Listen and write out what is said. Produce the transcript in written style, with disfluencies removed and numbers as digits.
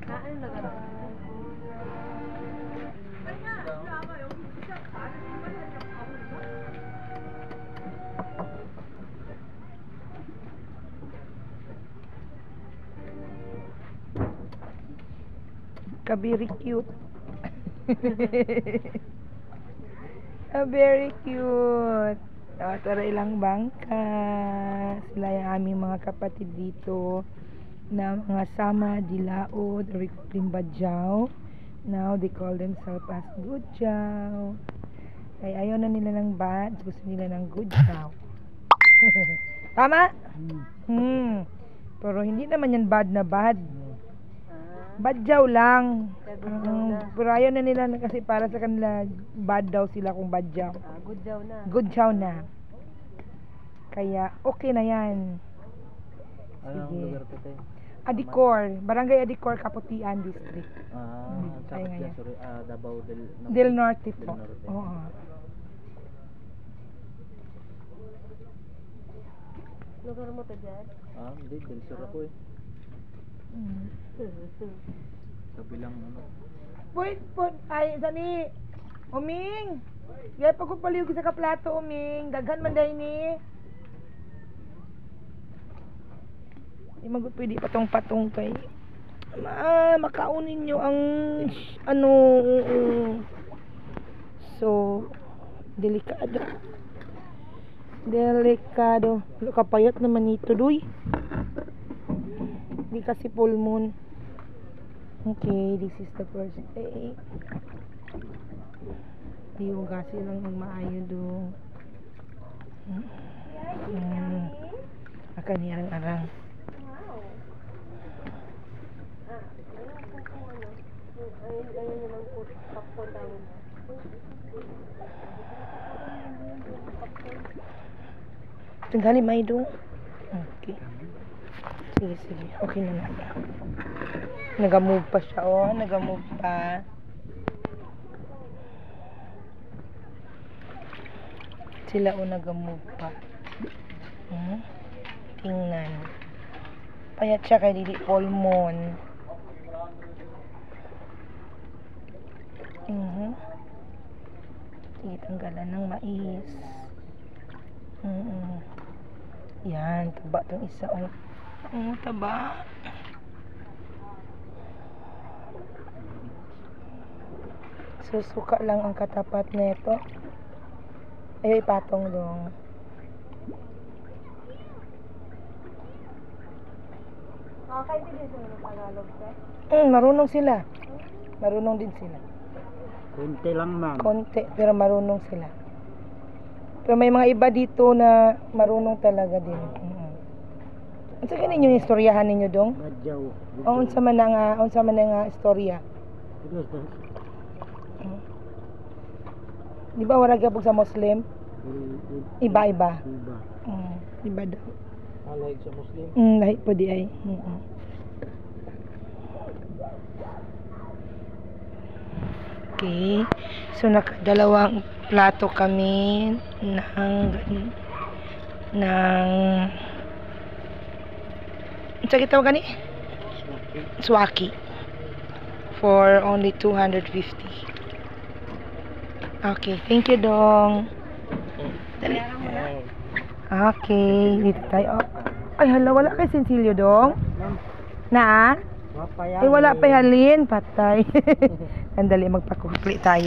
Kain na gano'n. Very cute. Very cute. Tara ilang bangka. Sila yung aming mga kapatid dito na mga Sama, Dilaod, Ricklin Badjao. Now they call themselves as Gudjao. Ay ayaw na nila ng bad, gusto nila ng Gudjao. Tama? Pero hindi naman yan bad na bad. Badjaw lang. Pero ayaw na nila kasi para sa kanila bad daw sila kung badjaw. Gudjaw na. Gudjaw na. Kaya okay na yan. Anong lugar ko tayo? Adicor, Barangay Adicor, Kaputian District. Sakit dyan, sorry. Davao Del Norte po. Oo. Lugar mo to dyan? Hindi, Del Sur ako eh. Kabilang ano. Wait po, ay, sani. Uming. Gaya pa ko paliw sa kaplato, Uming. Daghan man dahil ni. Di pwede patong-patong kay. Makaunin nyo ang ano. So, delikado. Delikado. Kapayat naman ito, doy. Di kasi full moon. Okay, this is the first day. Hiugasin lang ng maayo do. Akan arang-arang. Ayun naman po, popcorn namin. Tanggali may do. Okay. Sige. Okay na na. Nagamove pa siya, oh. Nagamove pa. Sila, oh, nagamove pa. Tingnan. Payat siya kay Didi Polmon. Sige, tanggalan ng mais. Yan, taba tong isa, oh. Taba. Susuka lang ang katapat nito. Ayaw ipatong dong. Kahit hindi sila ng Tagalog, sir? Marunong sila. Marunong din sila. Konti lang, ma'am. Konti, pero marunong sila. Pero may mga iba dito na marunong talaga din. Ano sa kanin yung istoryahan ninyo dong? Badjaw. Unsa man nga istorya? Di ba wala gabog sa Muslim? Iba-iba. Iba daw. Like sa Muslim? Lahi po di ay. Okay. So nakadalawang plato kami ng sa gitawag gani? Swaki. For only 250. Okay, thank you dong. Dali. Okay, dito tayo. Ay, hala, wala kay Sensilyo dong. Na? Ay, wala pa halin. Patay. Andali, magpakupli tayo.